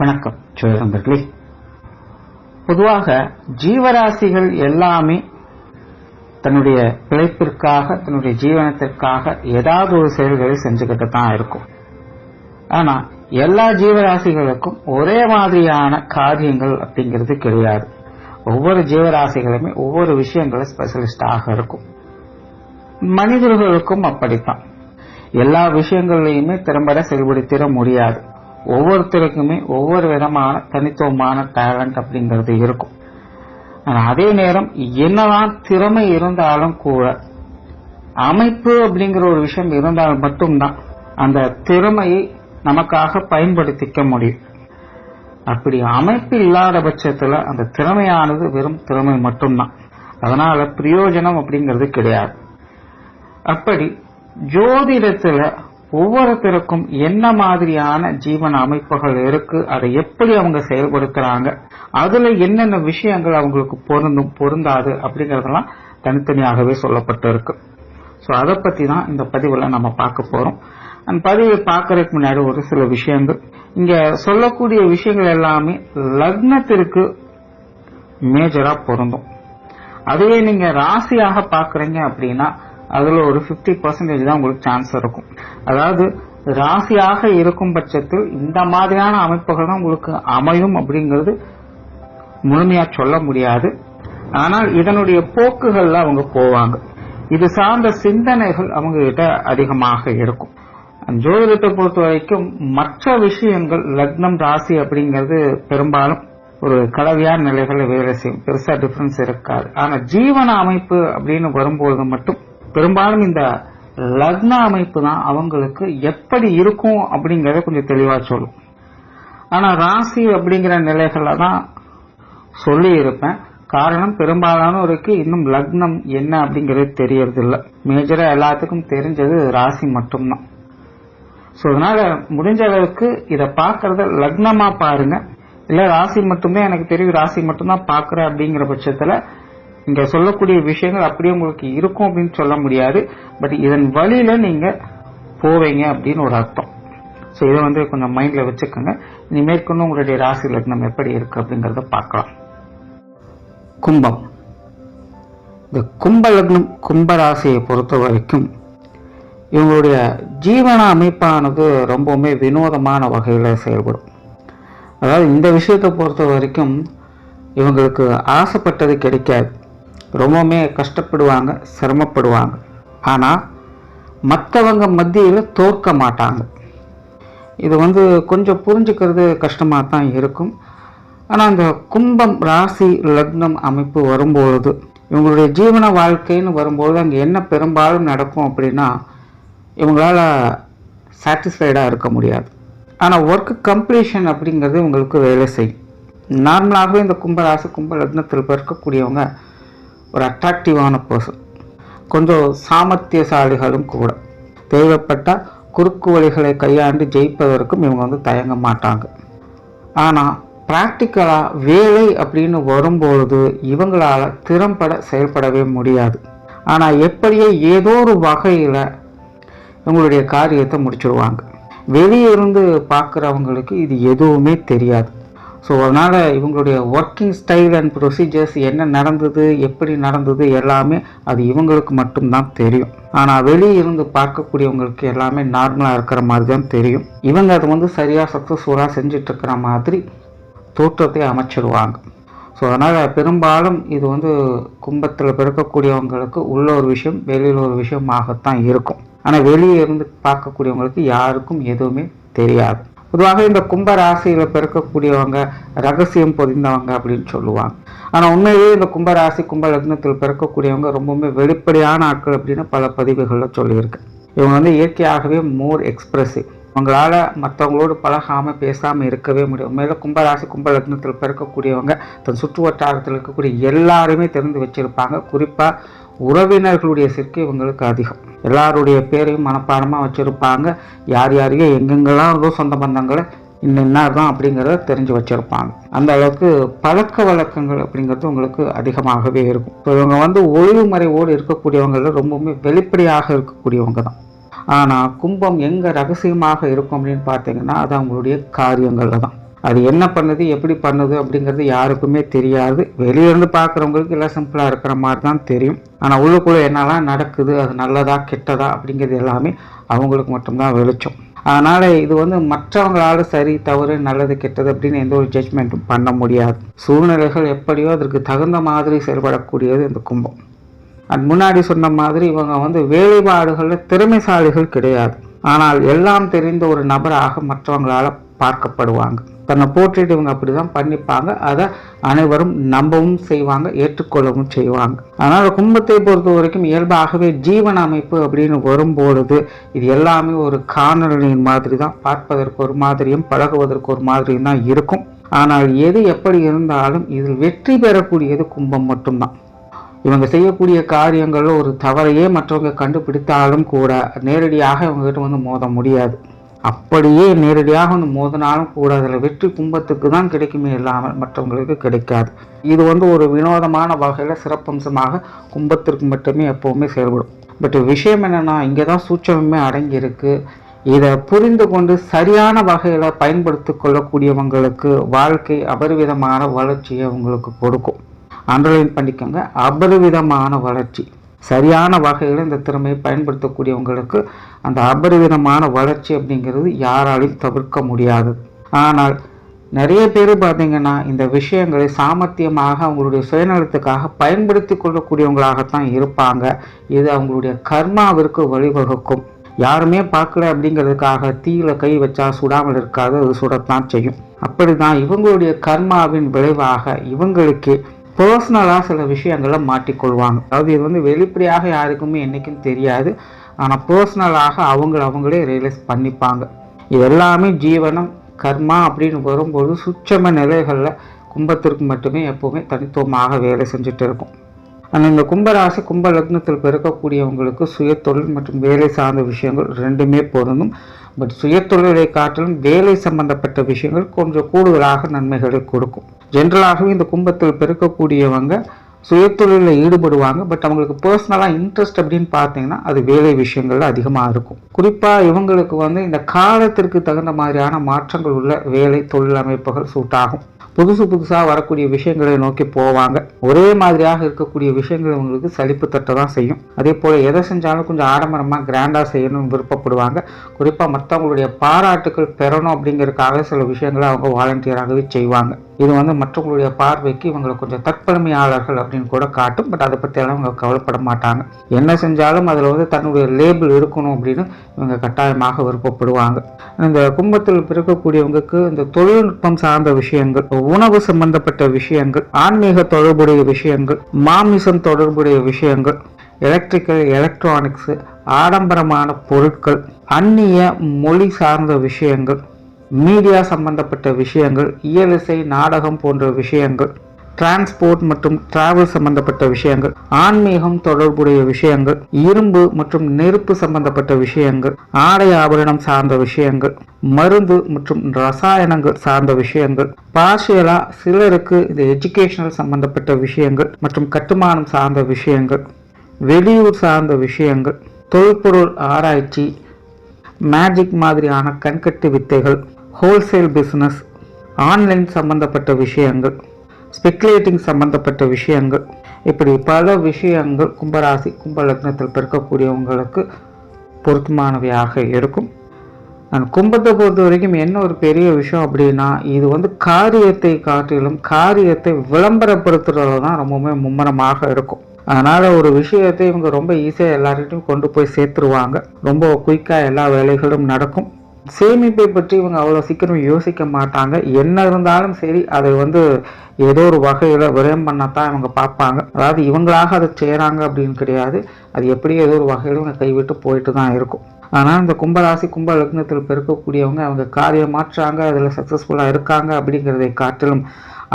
வணக்கம் நண்பர்களே. பொதுவாக ஜீவராசிகள் எல்லாமே தன்னுடைய பிழைப்பிற்காக தன்னுடைய ஜீவனத்திற்காக ஏதாவது ஒரு செயல்களை செஞ்சுக்கிட்டு தான் இருக்கும். ஆனா எல்லா ஜீவராசிகளுக்கும் ஒரே மாதிரியான காரியங்கள் அப்படிங்கிறது கிடையாது. ஒவ்வொரு ஜீவராசிகளுமே ஒவ்வொரு விஷயங்கள ஸ்பெஷலிஸ்டாக இருக்கும். மனிதர்களுக்கும் அப்படித்தான். எல்லா விஷயங்களையுமே திறம்பட செயல்படுத்திட முடியாது. ஒவ்வொருத்தருக்குமே ஒவ்வொரு விதமான தனித்துவமான டேலண்ட் அப்படிங்கிறது இருக்கும். அதே நேரம் என்னதான் திறமை இருந்தாலும் கூட அமைப்பு அப்படிங்கிற ஒரு விஷயம் இருந்தால் மட்டும்தான் அந்த திறமையை நமக்காக பயன்படுத்திக்க முடியும். அப்படி அமைப்பு இல்லாத பட்சத்துல அந்த திறமையானது வெறும் திறமை மட்டும்தான். அதனால பிரயோஜனம் அப்படிங்கிறது கிடையாது. அப்படி ஜோதிடத்துல ஒவ்வொருத்தருக்கும் என்ன மாதிரியான ஜீவன அமைப்புகள் இருக்கு, அதை எப்படி அவங்க செயல்படுத்துறாங்க, அதுல என்னென்ன விஷயங்கள் அவங்களுக்கு பொருந்தும் பொருந்தாது அப்படிங்கறதெல்லாம் தனித்தனியாகவே சொல்லப்பட்டு இருக்கு. ஸோ அதை பத்தி தான் இந்த பதிவுல நம்ம பார்க்க போறோம். அந்த பதிவை பார்க்கறதுக்கு முன்னாடி ஒரு சில விஷயங்கள், இங்க சொல்லக்கூடிய விஷயங்கள் எல்லாமே லக்னத்திற்கு மேஜரா பொருந்தும். அதுவே நீங்க ராசியாக பாக்குறீங்க அப்படின்னா அதுல ஒரு 50% தான் உங்களுக்கு சான்ஸ் இருக்கும். அதாவது ராசியாக இருக்கும் பட்சத்தில் இந்த மாதிரியான அமைப்புகள் தான் உங்களுக்கு அமையும் அப்படிங்கிறது முழுமையா சொல்ல முடியாது. ஆனால் இதனுடைய போக்குகள்ல அவங்க போவாங்க. இது சார்ந்த சிந்தனைகள் அவங்க கிட்ட அதிகமாக இருக்கும். ஜோதிடத்தை பொறுத்த வரைக்கும் மற்ற விஷயங்கள் லக்னம் ராசி அப்படிங்கிறது பெரும்பாலும் ஒரு கலவையான நிலைகளை வேலை செய்யும். பெருசா டிஃபரன்ஸ் இருக்காது. ஆனா ஜீவன அமைப்பு அப்படின்னு வரும்போது மட்டும் பெரும்பாலும் இந்த லக்ன அமைப்பு தான் அவங்களுக்கு எப்படி இருக்கும் அப்படிங்கறத கொஞ்சம் தெளிவா சொல்லும். ஆனா ராசி அப்படிங்கிற நிலைகள்ல தான் சொல்லி இருப்பேன். காரணம் பெரும்பாலானோருக்கு இன்னும் லக்னம் என்ன அப்படிங்கிறது தெரியறது இல்லை. மேஜரா எல்லாத்துக்கும் தெரிஞ்சது ராசி மட்டும்தான். சோ அதனால முடிஞ்ச அளவுக்கு இத பாக்குறத லக்னமா பாருங்க. இல்ல ராசி மட்டும்தான் எனக்கு தெரியும், ராசி மட்டும்தான் பாக்குறேன் அப்படிங்கிற பட்சத்துல இங்க சொல்லக்கூடிய விஷயங்கள் அப்படியே உங்களுக்கு இருக்கும் அப்படின்னு சொல்ல முடியாது. பட் இதன் வழியில நீங்க போவீங்க அப்படின்னு ஒரு அர்த்தம். சோ இதை கொஞ்சம் மைண்ட்ல வச்சுக்கோங்க. இனி மேற்கொண்டு உங்களுடைய ராசி லக்னம் எப்படி இருக்கு அப்படிங்கறத பார்க்கலாம். கும்பம். இந்த கும்ப லக்னம் கும்ப ராசியை பொறுத்த வரைக்கும் இவங்களுடைய ஜீவன அமைப்பானது ரொம்பவுமே வினோதமான வகையில செயல்படும். அதாவது இந்த விஷயத்தை பொறுத்த வரைக்கும் இவங்களுக்கு ஆசைப்பட்டது கிடைக்காது. ரொம்பவுமே கஷ்டப்படுவாங்க, சிரமப்படுவாங்க. ஆனா மற்றவங்க மத்தியில தோற்க மாட்டாங்க. இது கொஞ்சம் புரிஞ்சுக்கிறது கஷ்டமா தான் இருக்கும். ஆனா அந்த கும்பம் ராசி லக்னம் அமைப்பு வரும்பொழுது இவங்களுடைய ஜீவன வாழ்க்கைன்னு வரும்போது அங்க என்ன பெரும்பாலும் நடக்கும் அப்படின்னா இவங்களால சாட்டிஸ்ஃபைடா இருக்க முடியாது. ஆனா ஒர்க் கம்ப்ளீஷன் அப்படிங்கிறது இவங்களுக்கு வேலை செய்யும். நார்மலாகவே இந்த கும்பராசி கும்ப லக்னத்தில் இருக்கக்கூடியவங்க ஒரு அட்ராக்டிவான பர்சன், கொஞ்சம் சாமர்த்தியசாலிகளும் கூட. தேவைப்பட்ட குறுக்கு வழிகளை கையாண்டு ஜெயிப்பதற்கும் இவங்க தயங்க மாட்டாங்க. ஆனா பிராக்டிக்கலா வேலை அப்படின்னு வரும்பொழுது இவங்களால திறம்பட செயல்படவே முடியாது. ஆனா எப்படியே ஏதோ ஒரு வகையில இவங்களுடைய காரியத்தை முடிச்சிடுவாங்க. வெளியே இருந்து பார்க்குறவங்களுக்கு இது எதுவுமே தெரியாது. ஸோ அதனால் இவங்களுடைய ஒர்க்கிங் ஸ்டைல் அண்ட் ப்ரொசீஜர்ஸ் என்ன நடந்தது, எப்படி நடந்தது எல்லாமே அது இவங்களுக்கு மட்டும்தான் தெரியும். ஆனால் வெளியே இருந்து பார்க்கக்கூடியவங்களுக்கு எல்லாமே நார்மலாக இருக்கிற மாதிரி தான் தெரியும். இவங்க அதை சரியாக சக்ஸஸ்ஃபுல்லாக செஞ்சுட்டு இருக்கிற மாதிரி தோற்றத்தை அமைச்சிடுவாங்க. ஸோ அதனால் பெரும்பாலும் இது கும்பத்தில் பிறக்கக்கூடியவங்களுக்கு உள்ள ஒரு விஷயம் வெளியில் ஒரு விஷயமாகத்தான் இருக்கும். ஆனால் வெளியே இருந்து பார்க்கக்கூடியவங்களுக்கு யாருக்கும் எதுவுமே தெரியாது. பொதுவாக இந்த கும்ப ராசியில பிறக்கக்கூடியவங்க ரகசியம் பொதிந்தவங்க அப்படின்னு சொல்லுவாங்க. ஆனா உண்மையிலேயே இந்த கும்ப ராசி கும்ப லக்னத்தில் பிறக்கக்கூடியவங்க ரொம்பவுமே வெளிப்படையான ஆட்கள் அப்படின்னு பல பதிவுகள்ல சொல்லியிருக்கு. இவங்க இயற்கையாகவே மோர் எக்ஸ்பிரசிவ். அவங்களால மற்றவங்களோடு பழகாம பேசாம இருக்கவே முடியும். உண்மையில கும்பராசி கும்ப லக்னத்தில் பிறக்கக்கூடியவங்க தன் சுற்று வட்டாரத்தில் இருக்கக்கூடிய எல்லாருமே தெரிந்து வச்சிருப்பாங்க. குறிப்பா உறவினர்களுடைய சேர்க்கை இவங்களுக்கு அதிகம். எல்லாருடைய பேரையும் மனப்பாடமா வச்சிருப்பாங்க. யார் யாரையோ எங்கெங்கெல்லாம் சொந்த பந்தங்களை இன்னதான் அப்படிங்கிறத தெரிஞ்சு வச்சிருப்பாங்க. அந்த அளவுக்கு பழக்க வழக்கங்கள் அப்படிங்கிறது உங்களுக்கு அதிகமாகவே இருக்கும். இவங்க ஒளிவு மறைவோடு இருக்கக்கூடியவங்கள ரொம்பவுமே வெளிப்படையாக இருக்கக்கூடியவங்க தான். ஆனா கும்பம் எங்க ரகசியமாக இருக்கும் அப்படின்னு பார்த்தீங்கன்னா அது அவங்களுடைய காரியங்கள்ல தான். அது என்ன பண்ணுது, எப்படி பண்ணுது அப்படிங்கிறது யாருக்குமே தெரியாது. வெளியிருந்து பார்க்குறவங்களுக்கு எல்லாம் சிம்பிளாக இருக்கிற மாதிரி தான் தெரியும். ஆனால் உள்ளுக்குள்ளே என்னெல்லாம் நடக்குது, அது நல்லதா கெட்டதா அப்படிங்கிறது எல்லாமே அவங்களுக்கு மட்டும்தான் வெளிச்சம். அதனால் இது மற்றவங்களால சரி தவறு நல்லது கெட்டது அப்படின்னு எந்த ஒரு ஜட்ஜ்மெண்ட்டும் பண்ண முடியாது. சூழ்நிலைகள் எப்படியோ அதற்கு தகுந்த மாதிரி செயல்படக்கூடியது இந்த கும்பம். அது முன்னாடி சொன்ன மாதிரி இவங்க வேலைப்பாடுகளில் திறமைசாலிகள் கிடையாது. ஆனால் எல்லாம் தெரிந்த ஒரு நபராக மற்றவங்களால பார்க்கப்படுவாங்க. தன்னை போற்றிட்டு இவங்க அப்படிதான் பண்ணிப்பாங்க. அதை அனைவரும் நம்பவும் செய்வாங்க, ஏற்றுக்கொள்ளவும் செய்வாங்க. அதனால கும்பத்தை பொறுத்த வரைக்கும் இயல்பாகவே ஜீவன அமைப்பு அப்படின்னு வரும்பொழுது இது எல்லாமே ஒரு காணொலியின் மாதிரி தான். பார்ப்பதற்கு ஒரு மாதிரியும் பழகுவதற்கு ஒரு மாதிரியும் தான் இருக்கும். ஆனால் எது எப்படி இருந்தாலும் இதில் வெற்றி பெறக்கூடியது கும்பம் மட்டும்தான். இவங்க செய்யக்கூடிய காரியங்களில் ஒரு தவறையே மற்றவங்க கண்டுபிடித்தாலும் கூட நேரடியாக இவங்ககிட்ட மோத முடியாது. அப்படியே நேரடியாக மோதினாலும் கூட அதில் வெற்றி கும்பத்துக்கு தான் கிடைக்குமே இல்லாமல் மற்றவங்களுக்கு கிடைக்காது. இது ஒரு வினோதமான வகையில் சிறப்பம்சமாக கும்பத்திற்கு மட்டுமே எப்போவுமே செயல்படும். பட் விஷயம் என்னென்னா, இங்கே தான் சூட்சமே அடங்கியிருக்கு. இதை புரிந்து கொண்டு சரியான வகையில் பயன்படுத்தி கொள்ளக்கூடியவங்களுக்கு வாழ்க்கை அபரிவிதமான வளர்ச்சியை உங்களுக்கு கொடுக்கும். அண்டர்லைன் பண்ணிக்கோங்க, அபரிவிதமான வளர்ச்சி. சரியான வகையில் இந்த திறமையை பயன்படுத்தக்கூடியவங்களுக்கு அந்த அபரிவிதமான வளர்ச்சி அப்படிங்கிறது யாராலையும் தவிர்க்க முடியாது. ஆனால் நிறைய பேர் பார்த்தீங்கன்னா இந்த விஷயங்களை சாமர்த்தியமாக அவங்களுடைய சுயநலத்துக்காக பயன்படுத்தி கொள்ளக்கூடியவங்களாகத்தான் இருப்பாங்க. இது அவங்களுடைய கர்மாவிற்கு வழிவகுக்கும். யாருமே பார்க்கல அப்படிங்கிறதுக்காக தீயில கை வச்சா சுடாமல் இருக்காது, அது சுடத்தான் செய்யும். அப்படிதான் இவங்களுடைய கர்மாவின் விளைவாக இவங்களுக்கு பர்சனலாக சில விஷயங்களை மாட்டிக்கொள்வாங்க. அதாவது இது வெளிப்படையாக யாருக்குமே என்றைக்கும் தெரியாது. ஆனால் பர்சனலாக அவங்களே ரியலைஸ் பண்ணிப்பாங்க. இது எல்லாமே ஜீவனம் கர்மா அப்படின்னு வரும்போது சுட்சம நிலைகளில் கும்பத்திற்கு மட்டுமே எப்போவுமே தனித்துவமாக வேலை செஞ்சுட்டு இருக்கும். ஆனால் இந்த கும்பராசி கும்ப லக்னத்தில் பிறக்கக்கூடியவங்களுக்கு சுயத்தொழில் மற்றும் வேலை சார்ந்த விஷயங்கள் ரெண்டுமே பொருந்தும். பட் சுயத்தொழிலை காட்டிலும் வேலை சம்பந்தப்பட்ட விஷயங்கள் கொஞ்சம் கூடுதலாக நன்மைகளை கொடுக்கும். ஜென்ரலாகவே இந்த கும்பத்தில் பிறக்கக்கூடியவங்க சுயத்தொழிலில் ஈடுபடுவாங்க. பட் அவங்களுக்கு பர்சனலாக இன்ட்ரெஸ்ட் அப்படின்னு பார்த்தீங்கன்னா அது வேலை விஷயங்கள் அதிகமாக இருக்கும். குறிப்பாக இவங்களுக்கு இந்த காலத்திற்கு தகுந்த மாதிரியான மாற்றங்கள் உள்ள வேலை தொழில் அமைப்புகள் சூட் ஆகும். புதுசாக வரக்கூடிய விஷயங்களை நோக்கி போவாங்க. ஒரே மாதிரியாக இருக்கக்கூடிய விஷயங்கள் இவங்களுக்கு சலிப்பு தட்ட தான் செய்யும். அதே போல் எதை செஞ்சாலும் கொஞ்சம் ஆடம்பரமாக கிராண்டாக செய்யணும்னு விருப்பப்படுவாங்க. குறிப்பாக மற்றவங்களுடைய பாராட்டுக்கள் பெறணும் அப்படிங்கிறதுக்காக சில விஷயங்களை அவங்க வாலண்டியராகவே செய்வாங்க. இது மற்றவங்களுடைய பார்வைக்கு இவங்களை கொஞ்சம் தற்பெருமையாளர்கள் அப்படின்னு கூட காட்டும். பட் அதை பற்றியெல்லாம் இவங்க கவலைப்பட மாட்டாங்க. என்ன செஞ்சாலும் அதில் தன்னுடைய லேபிள் இருக்கணும் அப்படின்னு இவங்க கட்டாயமாக விருப்பப்படுவாங்க. இந்த கும்பத்தில் பிறக்கக்கூடியவங்களுக்கு இந்த தொழில்நுட்பம் சார்ந்த விஷயங்கள், உணவு சம்பந்தப்பட்ட விஷயங்கள், ஆன்மீக தொடர்புடைய விஷயங்கள், மாமிசம் தொடர்புடைய விஷயங்கள், எலக்ட்ரிக்கல் எலக்ட்ரானிக்ஸ், ஆடம்பரமான பொருட்கள், அந்நிய மொழி சார்ந்த விஷயங்கள், மீடியா சம்பந்தப்பட்ட விஷயங்கள், இயலிசை நாடகம் போன்ற விஷயங்கள், டிரான்ஸ்போர்ட் மற்றும் டிராவல் சம்பந்தப்பட்ட விஷயங்கள், ஆன்மீகம் தொடர்புடைய விஷயங்கள், இரும்பு மற்றும் நெருப்பு சம்பந்தப்பட்ட விஷயங்கள், ஆடை ஆபரணம் சார்ந்த விஷயங்கள், மருந்து மற்றும் ரசாயனங்கள் சார்ந்த விஷயங்கள், பார்ஷியலா சிலருக்கு இந்த எஜுகேஷனல் சம்பந்தப்பட்ட விஷயங்கள் மற்றும் கட்டுமானம் சார்ந்த விஷயங்கள், வெளியூர் சார்ந்த விஷயங்கள், தொல்பொருள் ஆராய்ச்சி, மேஜிக் மாதிரியான கண்கட்டு வித்தைகள், ஹோல்சேல் பிஸ்னஸ், ஆன்லைன் சம்பந்தப்பட்ட விஷயங்கள், ஸ்பெக்குலேட்டிங் சம்பந்தப்பட்ட விஷயங்கள், இப்படி பல விஷயங்கள் கும்பராசி கும்ப லக்னத்தில் பிறக்கக்கூடியவங்களுக்கு பொருத்தமானவையாக இருக்கும். கும்பத்தை பொறுத்த வரைக்கும் என்ன ஒரு பெரிய விஷயம் அப்படின்னா, இது காரியத்தை காட்டிலும் காரியத்தை விளம்பரப்படுத்துறதுல தான் ரொம்பவுமே மும்முரமாக இருக்கும். அதனால் ஒரு விஷயத்தை இவங்க ரொம்ப ஈஸியாக எல்லார்கிட்டையும் கொண்டு போய் சேர்த்துருவாங்க. ரொம்ப குயிக்காக எல்லா வேலைகளும் நடக்கும். சேமிப்பை பற்றி இவங்க அவ்வளோ சீக்கிரம் யோசிக்க மாட்டாங்க. என்ன இருந்தாலும் சரி அதை ஏதோ ஒரு வகையில் விரயம் பண்ணத்தான் இவங்க பார்ப்பாங்க. அதாவது இவங்களாக அதை செய்கிறாங்க அப்படின்னு கிடையாது. அது எப்படியும் ஏதோ ஒரு வகையில் இவங்க கைவிட்டு போயிட்டு தான் இருக்கும். ஆனால் இந்த கும்பராசி கும்ப லக்னத்தில் பிறக்கக்கூடியவங்க அவங்க காரியம் மாற்றாங்க, அதில் சக்ஸஸ்ஃபுல்லாக இருக்காங்க அப்படிங்கிறதை காட்டிலும்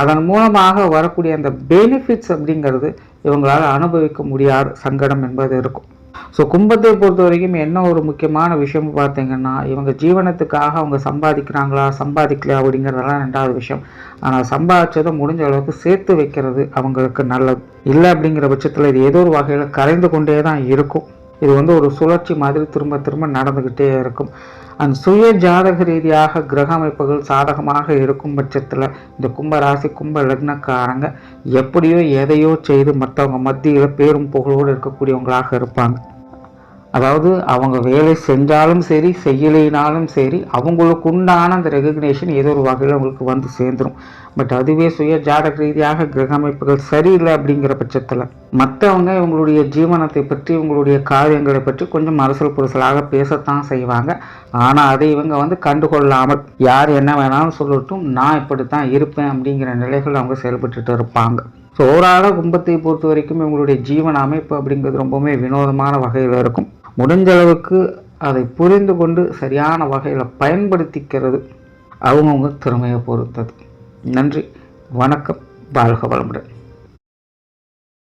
அதன் மூலமாக வரக்கூடிய அந்த பெனிஃபிட்ஸ் அப்படிங்கிறது இவங்களால் அனுபவிக்க முடியாத சங்கடம் என்பது இருக்கும். ஸோ கும்பத்தை பொறுத்த வரைக்கும் என்ன ஒரு முக்கியமான விஷயம் பார்த்தீங்கன்னா, இவங்க ஜீவனத்துக்காக அவங்க சம்பாதிக்கிறாங்களா சம்பாதிக்கலையா அப்படிங்கிறதெல்லாம் ரெண்டாவது விஷயம். ஆனால் சம்பாதிச்சதை முடிஞ்ச அளவுக்கு சேர்த்து வைக்கிறது அவங்களுக்கு நல்லது. இல்லை அப்படிங்கிற பட்சத்தில் இது ஏதோ ஒரு வகையில் கரைந்து கொண்டே தான் இருக்கும். இது ஒரு சுழற்சி மாதிரி திரும்ப திரும்ப நடந்துக்கிட்டே இருக்கும். அந்த சுய ஜாதக ரீதியாக கிரக அமைப்புகள் சாதகமாக இருக்கும் பட்சத்தில் இந்த கும்பராசி கும்ப லக்னக்காரங்க எப்படியோ எதையோ செய்து மற்றவங்க மத்தியில் பேரும் புகழோடு இருக்கக்கூடியவங்களாக இருப்பாங்க. அதாவது அவங்க வேலை செஞ்சாலும் சரி செய்யலைனாலும் சரி அவங்களுக்கு உண்டான அந்த ரெகக்னேஷன் ஏதோ ஒரு வகையில் அவங்களுக்கு வந்து சேர்ந்துடும். பட் அதுவே சுய ஜாதக ரீதியாக கிரக அமைப்புகள் சரியில்லை அப்படிங்கிற பட்சத்தில் மற்றவங்க இவங்களுடைய ஜீவனத்தை பற்றி இவங்களுடைய காரியங்களை பற்றி கொஞ்சம் அரசல் புரசலாக பேசத்தான் செய்வாங்க. ஆனால் அதை இவங்க கண்டுகொள்ளாமல் யார் என்ன வேணாலும் சொல்லட்டும், நான் இப்படித்தான் இருப்பேன் அப்படிங்கிற நிலைகள் அவங்க செயல்பட்டு இருப்பாங்க. ஸோ ஓவராலாக கும்பத்தை பொறுத்த வரைக்கும் இவங்களுடைய ஜீவன அமைப்பு அப்படிங்கிறது ரொம்பவுமே வினோதமான வகையில் இருக்கும். முடிஞ்ச அளவுக்கு அதை புரிந்து கொண்டு சரியான வகையில் பயன்படுத்திக்கிறது அவங்கவுங்க திறமையை பொறுத்தது. நன்றி, வணக்கம், வாழ்க வளமுடன்.